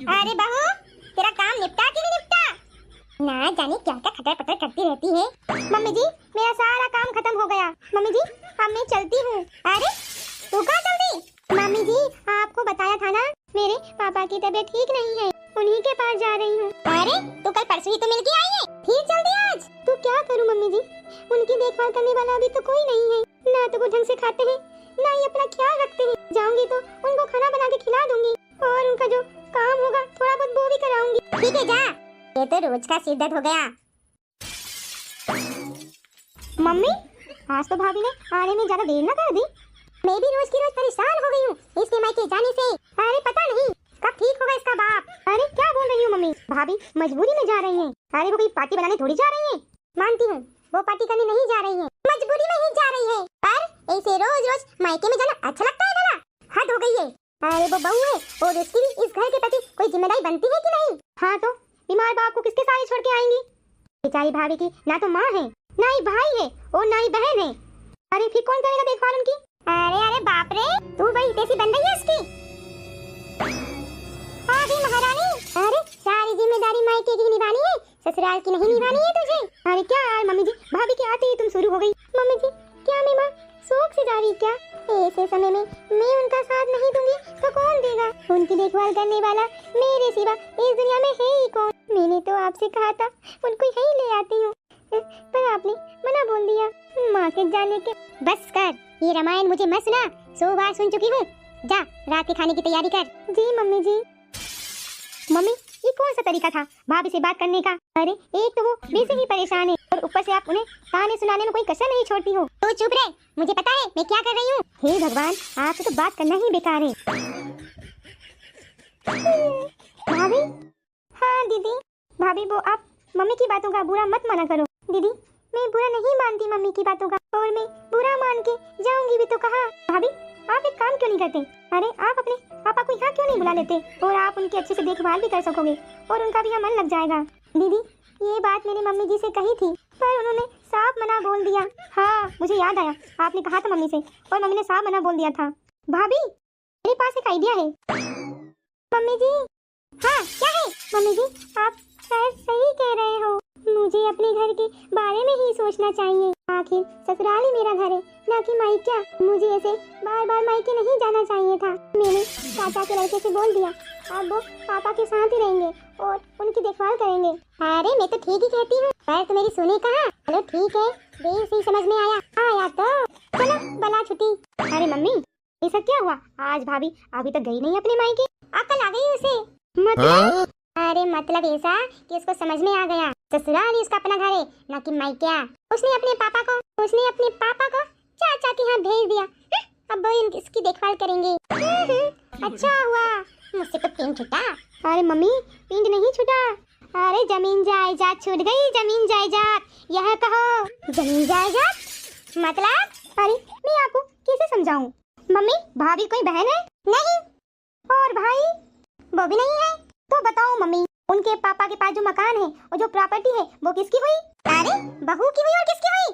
अरे बहू, तेरा काम निपटा कि नहीं निपटा? ना जाने क्या क्या खटर पटर करती रहती है। मम्मी जी, मेरा सारा काम खत्म हो गया। मम्मी जी, अब मैं चलती हूँ। अरे तू कहाँ चल दी? मम्मी जी, आपको बताया था ना, मेरे पापा की तबीयत ठीक नहीं है, उन्हीं के पास जा रही हूँ। अरे तू कल परसों ही तो मिल के आई है, फिर चल दी आज? तो क्या करूँ मम्मी जी, उनकी देखभाल करने वाला अभी तो कोई नहीं है। ना तो वो ढंग से खाते हैं, ना ही अपना ख्याल रखते हैं। जाऊंगी तो उनको खाना बना के खिला दूंगी और उनका जो काम होगा थोड़ा बहुत वो भी कराऊंगी। ठीक है, जा। ये तो रोज का सिर दर्द हो गया। मम्मी, आज तो भाभी ने आने में ज्यादा देर न कर दी। मैं भी रोज की रोज परेशान हो गई हूँ इसके मायके जाने से। अरे पता नहीं कब ठीक होगा इसका बाप। अरे क्या बोल रही हो मम्मी? भाभी मजबूरी में जा रही हैं। अरे वो कोई पार्टी बनाने थोड़ी जा रही हैं। मानती हूँ वो पार्टी करने नहीं जा रही है, मजबूरी में ही जा रही है। पर ऐसे रोज रोज मायके में जाना अच्छा लगता है भला? हद हो गई है। अरे वो बहू है और उसकी भी इस घर के प्रति कोई जिम्मेदारी बनती है कि नहीं? हाँ तो बीमार बाप को किसके सारे छोड़ के आएंगी? बेचारी भाभी की ना तो माँ है, ना ही भाई है और ना ही बहन है। अरे फिर कौन करेगा देखभाल उनकी? अरे अरे बाप रे, तू बड़ी तेजी बन रही है इसकी। अरे महारानी, अरे सारी जिम्मेदारी मायके की निभानी है, ससुराल की नहीं निभानी है तुझे। अरे क्या यार मम्मी जी, भाभी के आते ही तुम शुरू हो गई। मम्मी जी, क्या मैं माँ शौक से जा रही क्या? ऐसे समय में मैं उनका साथ नहीं दूंगी तो कौन देगा? उनकी देखभाल करने वाला मेरे सिवा इस दुनिया में है ही कौन? मैंने तो आपसे कहा था उनको यहीं ले आती हूँ, पर आपने मना बोल दिया। मार्केट जाने के। बस कर, ये रामायण मुझे मत सुना, 100 बार सुन चुकी हूँ। जा रात के खाने की तैयारी कर। जी मम्मी जी। मम्मी, ये कौन सा तरीका था भाभी से बात करने का? अरे एक तो वो वैसे ही परेशान है और ऊपर से आप उन्हें ताने सुनाने में कोई कसर नहीं छोड़ती हो। तो चुप रहे, मुझे पता है मैं क्या कर रही हूँ। हे भगवान, आपसे तो बात करना ही बेकार है। भाभी? हाँ दीदी। भाभी, वो आप मम्मी की बातों का बुरा मत माना करो। दीदी, मैं बुरा नहीं मानती मम्मी की बातों का, और मैं बुरा मान के जाऊंगी भी तो कहाँ? भाभी, आप एक काम क्यों नहीं करते? अरे आप अपने पापा को यहाँ क्यों नहीं बुला लेते और आप उनकी अच्छे से देखभाल भी कर सकोगे और उनका भी यहाँ मन लग जाएगा। दीदी, ये बात मैंने मम्मी जी से कही थी पर उन्होंने साफ मना बोल दिया। हाँ मुझे याद आया, आपने कहा था मम्मी से और मम्मी ने साफ मना बोल दिया था। भाभी, मेरे पास एक आइडिया है। मम्मी जी। हाँ क्या है? मम्मी जी, आप शायद सही कह रहे हो, मुझे अपने घर के बारे में ही सोचना चाहिए। आखिर ससुराल ही मेरा घर है, ना कि मायका। मुझे ऐसे बार बार मायके नहीं जाना चाहिए था। मैंने चाचा के लड़के से बोल दिया, अब वो पापा के साथ ही रहेंगे और उनकी देखभाल करेंगे। अरे मैं तो ठीक ही कहती हूँ, पर तो मेरी सुने कहाँ। चलो ठीक है, देर से ही समझ में आया तो चलो बला छुट्टी। अरे मम्मी, ऐसा क्या हुआ? आज भाभी अभी तक गई नहीं अपने मायके, अकल आ गई उसे? मतलब? अरे मतलब ऐसा कि उसको समझ में आ गया ससुराल ही उसका अपना घर है, ना कि मायका। उसने अपने पापा को चाचा के यहाँ भेज दिया। अब वो इसकी देखभाल करेंगे। अच्छा हुआ, मुझसे तो पिंड छूटा। अरे मम्मी, पिंड नहीं छूटा, अरे जमीन जायदाद छूट गई। जमीन जायदाद यह कहो। जमीन जायदाद मतलब? अरे मैं आपको कैसे समझाऊं? मम्मी, भाभी कोई बहन है? नहीं। और भाई? वो भी नहीं है। तो बताओ मम्मी, उनके पापा के पास जो मकान है और जो प्रॉपर्टी है वो किसकी हुई? अरे बहू की हुई और किसकी हुई?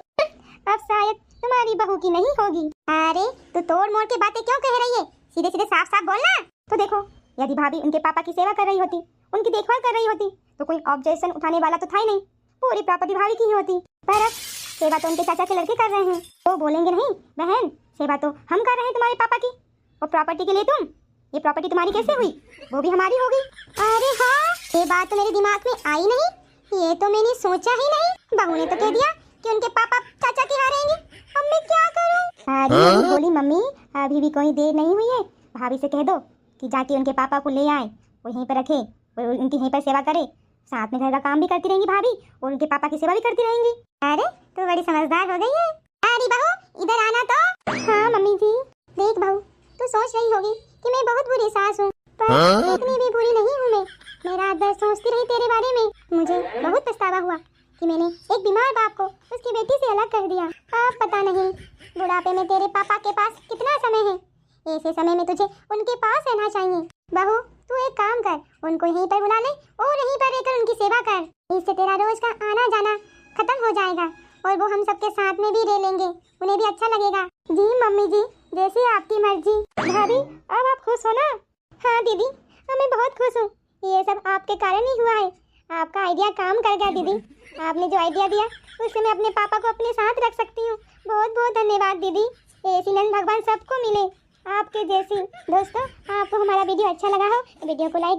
अब शायद तुम्हारी बहू की नहीं होगी। अरे तू तोड़ मोड़ के बातें क्यों कह रही है? सीधे सीधे साफ साफ बोलना। तो देखो, यदि भाभी उनके पापा की सेवा कर रही होती, उनकी देखभाल कर रही होती, तो कोई ऑब्जेक्शन उठाने वाला तो था ही नहीं, पूरी प्रॉपर्टी भाभी की ही होती। पर अब सेवा तो उनके चाचा के लड़के कर रहे हैं, तो बोलेंगे नहीं बहन, सेवा तो हम कर रहे हैं तुम्हारे पापा की, और प्रॉपर्टी के लिए तुम, ये प्रॉपर्टी तुम्हारी कैसे हुई? वो भी हमारी होगी। अरे हाँ, ये बात तो मेरे दिमाग में आई नहीं, ये तो मैंने सोचा ही नहीं। बहू ने तो कह दिया कि उनके पापा चाचा के यहाँ रहेंगे, अब मैं क्या करूं? अरे बोली मम्मी, अभी भी कोई देर नहीं हुई है, भाभी से कह दो कि जाके उनके पापा को ले आए, वो यहीं पर रखे और उनकी यहीं पर सेवा करे, साथ में घर का काम भी करती रहेंगी भाभी और उनके पापा की सेवा भी करती रहेंगी। अरे तू बड़ी समझदार हो गई है। अरे बहू इधर आना तो। हाँ मम्मी जी। देख बहू, तू सोच रही होगी कि मैं बहुत बुरी सास हूँ, पर इतनी भी बुरी नहीं हूँ मैं रात भर सोचती रही तेरे बारे में। मुझे बहुत पछतावा हुआ कि मैंने एक बीमार बाप को उसकी बेटी से अलग कर दिया। अब पता नहीं बुढ़ापे में तेरे पापा के पास कितना समय है, ऐसे समय में तुझे उनके पास रहना चाहिए। बहू तू एक काम कर, उनको यहीं पर बुला ले और यहीं पर रहकर उनकी सेवा कर, इससे तेरा रोज का आना जाना खत्म हो जाएगा और वो हम सबके साथ में भी रह लेंगे, उन्हें भी अच्छा लगेगा। जी मम्मी जी, जैसी आपकी मर्जी। भाभी अब आप खुश हो ना? हाँ दीदी, मैं बहुत खुश हूँ, ये सब आपके कारण ही हुआ है। आपका आइडिया काम कर गया दीदी। आपने जो आइडिया दिया उससे मैं अपने पापा को अपने साथ रख सकती हूँ। बहुत बहुत धन्यवाद दीदी। ऐसी नंद भगवान सबको मिले आपके जैसी। दोस्तों, आपको हमारा वीडियो अच्छा लगा हो तो वीडियो को लाइक